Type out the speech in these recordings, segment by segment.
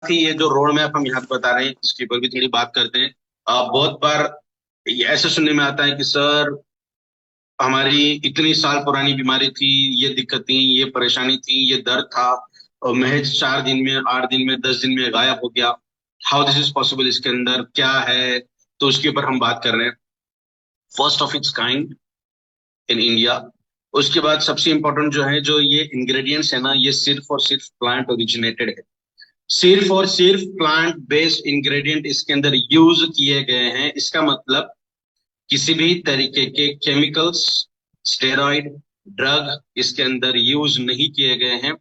ही ये जो road map हम यहाँ पे बता रहे हैं इसके ऊपर भी थोड़ी बात करते हैं। बहुत बार ये ऐसे सुनने में आता है कि सर हमारी इतनी साल पुरानी बीमारी थी, ये दिक्कत थी, ये परेशानी थी, ये दर्द था और महज 4 दिन में, 8 दिन में, 10 दिन में गायब हो गया। हाउ दिस इज पॉसिबल, इसके अंदर क्या है? तो उसके ऊपर हम बात कर रहे हैं। First of its kind in India. उसके बाद सबसे इंपॉर्टेंट जो है, जो ये इंग्रेडिएंट्स है ना, ये सिर्फ और सिर्फ प्लांट ओरिजिनेटेड है। सिर्फ और सिर्फ प्लांट बेस्ड इंग्रेडिएंट इसके अंदर यूज किए गए हैं। इसका मतलब किसी भी तरीके के केमिकल्स, स्टेरॉइड, ड्रग इसके अंदर यूज नहीं किए गए हैं।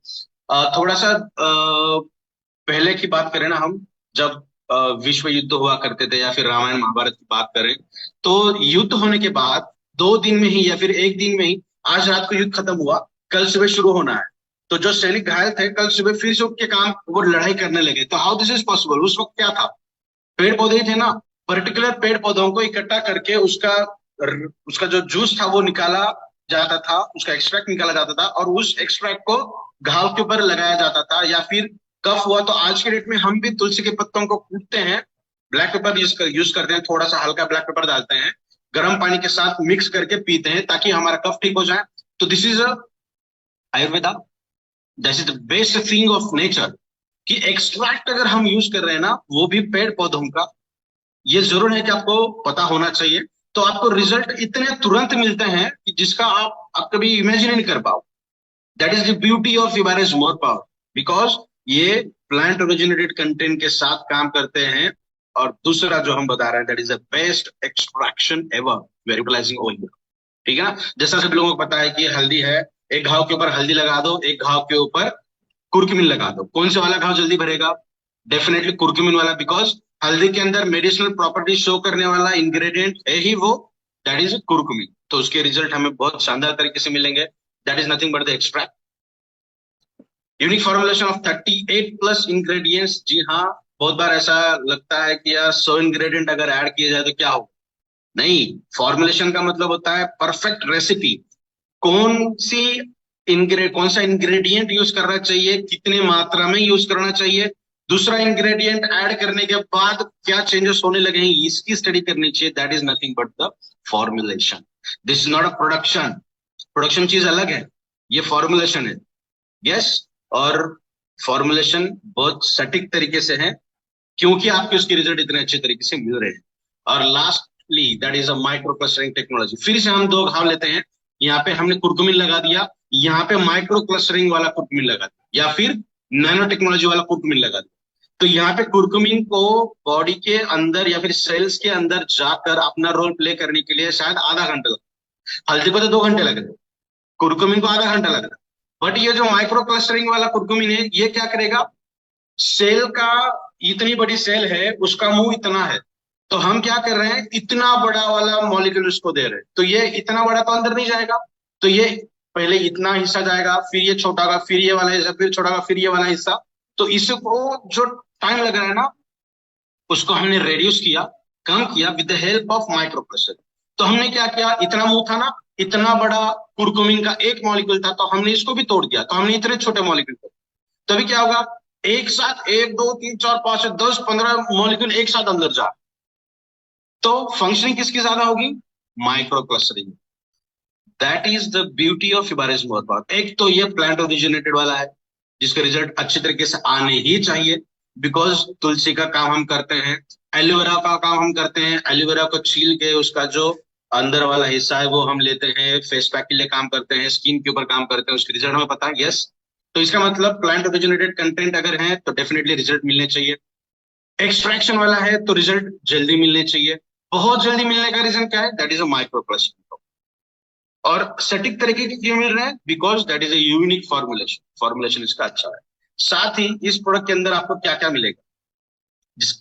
थोड़ा सा पहले की बात करें ना हम, जब विश्व युद्ध हुआ करते थे या फिर रामायण महाभारत की बात करें, तो युद्ध होने के बाद 2 दिन में ही या फिर एक दिन में ही, आज रात को युद्ध खत्म हुआ, कल सुबह शुरू होना है। तो जो सैनिक घायल थे कल सुबह फिर से उठ के काम, वो लड़ाई करने लगे। तो हाउ दिस इज पॉसिबल? उस वक्त क्या था? पेड़ पौधे ही थे ना। पर्टिकुलर पेड़ पौधों को इकट्ठा करके उसका उसका जो जूस था वो निकाला जाता था, उसका एक्सट्रैक्ट निकाला जाता था और उस एक्सट्रैक्ट को घाव के ऊपर लगाया जाता था। या फिर कफ हुआ तो आज के डेट में हम भी तुलसी के पत्तों को कूटते हैं, ब्लैक पेपर यूज करते हैं, थोड़ा सा हल्का ब्लैक पेपर डालते हैं, गर्म पानी के साथ मिक्स करके पीते हैं ताकि हमारा कफ ठीक हो जाए। तो this is Ayurveda, this is the best thing of nature. कि एक्सट्रैक्ट अगर हम यूज कर रहे हैं ना, वो भी पेड़ पौधों का, ये जरूर है कि आपको पता होना चाहिए। तो आपको रिजल्ट इतने तुरंत मिलते हैं कि जिसका आप कभी इमेजिन नहीं कर पाओ। That is the beauty of इबारिस मोर पावर, बिकॉज ये प्लांट ओरिजिनेटेड कंटेंट के साथ काम करते हैं। और दूसरा जो हम बता रहे हैं, that is the best extraction ever we are utilizing over here. ठीक है ना? जैसा सभी लोगों को पता है कि हल्दी है, एक घाव के ऊपर हल्दी लगा दो, एक घाव के ऊपर कुर्कुमिन लगा दो, कौन से वाला घाव जल्दी भरेगा? डेफिनेटली कुर्कुमिन वाला, बिकॉज हल्दी के अंदर मेडिसिनल प्रॉपर्टी शो करने वाला इंग्रेडिएंट है ही वो, दैट इज कुर्कुमिन। तो उसके रिजल्ट हमें बहुत शानदार तरीके से मिलेंगे। That is nothing but the extract. Unique formulation of 38 plus ingredients. जी हाँ, बहुत बार ऐसा लगता है कि यार 100 इंग्रेडिएंट अगर ऐड किए जाए तो क्या हो? नहीं, फॉर्मुलेशन का मतलब होता है परफेक्ट रेसिपी। कौन सा इंग्रेडिएंट यूज करना चाहिए, कितने मात्रा में यूज करना चाहिए, दूसरा इंग्रेडिएंट ऐड करने के बाद क्या चेंजेस होने लगे हैं, इसकी स्टडी करनी चाहिए। That is nothing but the formulation. This is not a production. Production चीज अलग है, ये फॉर्मुलेशन है। यस। और फॉर्मुलेशन बहुत सटीक तरीके से है, क्योंकि आपके उसके रिजल्ट इतने अच्छे तरीके से मिल रहे हैं। और lastly that is a micro clustering technology. फिर से हम दो घाव लेते हैं, यहाँ पे हमने कुर्कुमिन लगा दिया, यहाँ पे माइक्रो क्लस्टरिंग वाला कुर्कुमिन लगा दिया, या फिर नैनो टेक्नोलॉजी वाला कुर्कुमिन लगा दिया। तो यहाँ पे कुर्कुमिन को बॉडी के अंदर या फिर सेल्स के अंदर जाकर अपना रोल प्ले करने के लिए शायद आधा घंटा लगता। हल्दी को तो 2 घंटे लग रहे, कुर्कुमिन को आधा घंटा लग रहा। बट ये जो माइक्रो क्लस्टरिंग वाला कुर्कुमिन है, ये क्या करेगा? सेल का, इतनी बड़ी सेल है, उसका मुंह इतना है, तो हम क्या कर रहे हैं, इतना बड़ा वाला मॉलिक्यूल उसको दे रहे हैं, तो ये इतना बड़ा तो अंदर नहीं जाएगा। तो ये पहले इतना हिस्सा जाएगा, फिर ये छोटा होगा, फिर ये वाला हिस्सा, फिर छोटा होगा, फिर ये वाला हिस्सा। तो इसको जो टाइम लग रहा है ना, उसको हमने रेड्यूस किया, कम किया with the help of micro processor. तो हमने क्या किया, इतना मुंह था ना, इतना बड़ा कुरकुमिन का एक मॉलिक्यूल था, तो हमने इसको भी तोड़ दिया, तो हमने इतने छोटे मॉलिक्यूल तोड़। तभी क्या होगा, एक साथ 1 2 3 4 5 6 10 15 मॉलिक्यूल एक साथ अंदर जा। तो फंक्शनिंग किसकी ज्यादा होगी? Micro clustering. That is the beauty of इबारिस मोरपाथ। एक तो ये प्लांट ओरिजिनेटेड वाला है, जिसके रिजल्ट अच्छे तरीके से आने ही चाहिए, बिकॉज तुलसी का काम हम करते हैं, एलोवेरा का काम हम करते हैं, एलोवेरा को छील के उसका जो अंदर वाला हिस्सा है वो हम लेते हैं, फेस पैक के लिए काम करते हैं, स्किन के ऊपर काम करते हैं, उसके रिजल्ट हमें पता है। यस। तो इसका मतलब प्लांट ओरिजिनेटेड कंटेंट अगर है तो डेफिनेटली रिजल्ट मिलने चाहिए। एक्सट्रैक्शन वाला है तो रिजल्ट जल्दी मिलने चाहिए। बहुत जल्दी मिलने का रीजन क्या है? That is a micro clustering. और सटीक तरीके के क्यों मिल रहे हैं? Because that is a unique formulation. Formulation इसका अच्छा है। साथ ही इस प्रोडक्ट के अंदर आपको क्या क्या मिलेगा,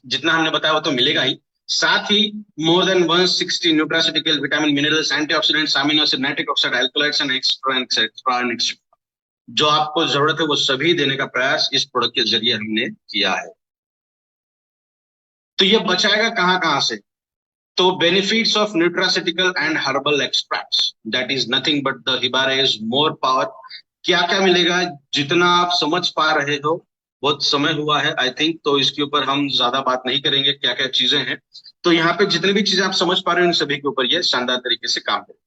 जितना हमने बताया वो तो मिलेगा ही, साथ ही more than 160 nutraceutical, vitamin, minerals, antioxidants, amino acid, nitric oxide, alkaloids and extra extra extra, जो आपको जरूरत है वो सभी देने का प्रयास इस प्रोडक्ट के जरिए हमने किया है। तो ये बचाएगा कहाँ कहाँ से? तो benefits of nutraceutical and herbal extracts, that is nothing but the हिबारिस मोर पावर। क्या क्या मिलेगा, जितना आप समझ पा रहे हो बहुत समय हुआ है आई थिंक, तो इसके ऊपर हम ज्यादा बात नहीं करेंगे क्या क्या चीजें हैं। तो यहाँ पे जितनी भी चीजें आप समझ पा रहे हो, इन सभी के ऊपर ये शानदार तरीके से काम करे।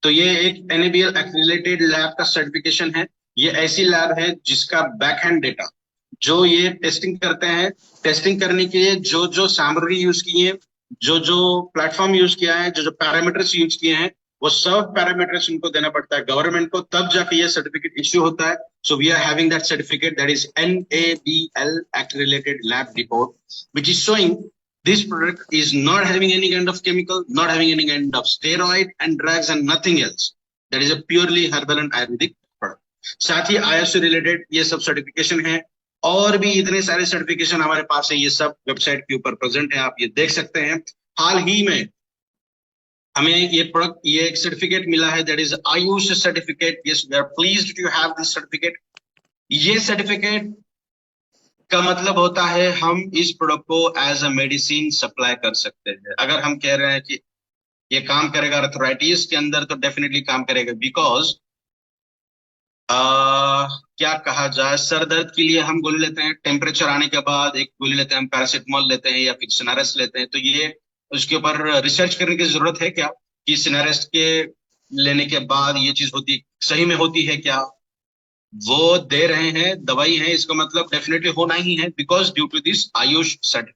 तो ये एक एनएबीएल एक्रीडिटेड लैब का सर्टिफिकेशन है। ये ऐसी लैब है जिसका बैक हैंड डेटा जो ये टेस्टिंग करते हैं, टेस्टिंग करने के लिए जो जो सामग्री यूज की है, जो जो प्लेटफॉर्म यूज किया है, जो जो पैरामीटर्स यूज किए हैं, वो सब पैरामीटर्स उनको देना पड़ता है गवर्नमेंट को, तब जाके ये सर्टिफिकेट इश्यू होता है। So we are having that certificate, that is NABL accredited lab report, which is showing this product is not having any kind of chemical, not having any kind of steroid and drugs and nothing else. That is a purely herbal and ayurvedic product. साथ ही ISO related ये सब certification है, और भी इतने सारे certification हमारे पास है, ये सब वेबसाइट के ऊपर प्रेजेंट है, आप ये देख सकते हैं। हाल ही में हमें ये प्रोडक्ट, ये एक सर्टिफिकेट मिला है, that is Ayush certificate. Yes, we are pleased to have this certificate. ये सर्टिफिकेट का मतलब होता है हम इस प्रोडक्ट को एज अ मेडिसिन सप्लाई कर सकते हैं। अगर हम कह रहे हैं कि ये काम करेगा अर्थराइटिस के अंदर, तो डेफिनेटली काम करेगा, बिकॉज क्या कहा जाए, सर दर्द के लिए हम गोली लेते हैं, टेम्परेचर आने के बाद एक गोली लेते हैं, हम पैरासिटामोल लेते हैं या फिर सिनारेस्ट लेते हैं। तो ये उसके ऊपर रिसर्च करने की जरूरत है क्या कि सिनारेस्ट के लेने के बाद ये चीज होती, सही में होती है क्या? वो दे रहे हैं, दवाई है, इसका मतलब डेफिनेटली होना ही है, because due to this Ayush set,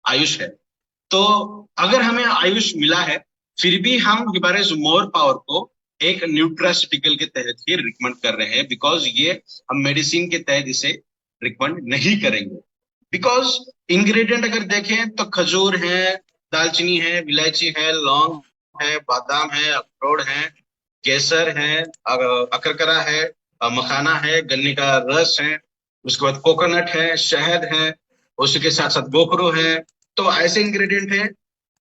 Ayush है। तो अगर हमें आयुष मिला है, फिर भी हम हिबारिस मोर पावर को एक न्यूट्रास्यूटिकल के तहत ही रिकमेंड कर रहे हैं, बिकॉज ये हम मेडिसिन के तहत इसे रिकमेंड नहीं करेंगे। बिकॉज इंग्रेडिएंट अगर देखें तो खजूर है, दालचीनी है, इलायची है, लौंग है, बादाम है, अखरोट है, केसर है, अकरकरा है, मखाना है, गन्ने का रस है, उसके बाद कोकोनट है, शहद है, उसी के साथ साथ गोखरू है। तो ऐसे इंग्रेडिएंट है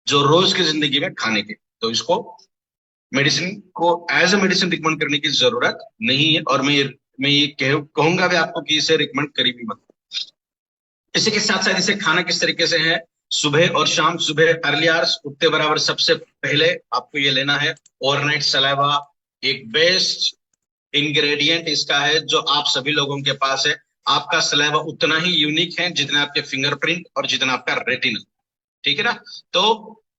जो रोज की जिंदगी में खाने के, तो इसको मेडिसिन को एज अ मेडिसिन रिकमेंड करने की जरूरत नहीं है। और मैं ये कहूंगा भी आपको कि इसे रिकमेंड करी भी मत। इसी के साथ साथ इसे खाना किस तरीके से है, सुबह और शाम। सुबह अर्ली आवर्स उठते बराबर सबसे पहले आपको ये लेना है ओवरनाइट सलाइवा। एक बेस्ट इंग्रेडिएंट इसका है जो आप सभी लोगों के पास है। आपका सलाइवा उतना ही यूनिक है जितना आपके फिंगरप्रिंट और जितना आपका रेटिना, ठीक है ना? तो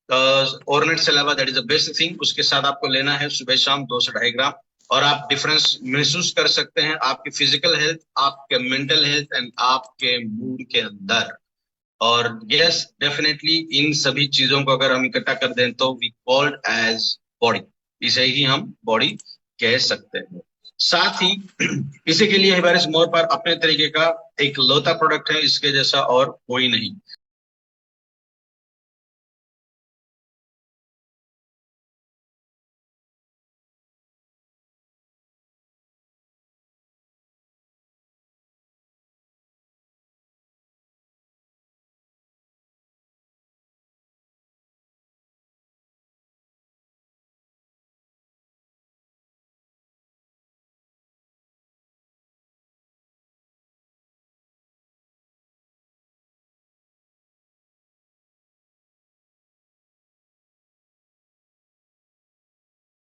overnight saliva, that is the best thing. उसके साथ आपको लेना है सुबह शाम 2 से 2.5 ग्राम, और आप डिफरेंस महसूस कर सकते हैं आपकी फिजिकल हेल्थ, आपके मेंटल हेल्थ एंड आपके मूड के अंदर। और यस, डेफिनेटली इन सभी चीजों को अगर हम इकट्ठा कर दें तो वी कॉल्ड एज बॉडी, इसे ही हम बॉडी कह सकते हैं। साथ ही इसी के लिए हिबारिस मोर पर अपने तरीके का एक लौता प्रोडक्ट है, इसके जैसा और कोई नहीं।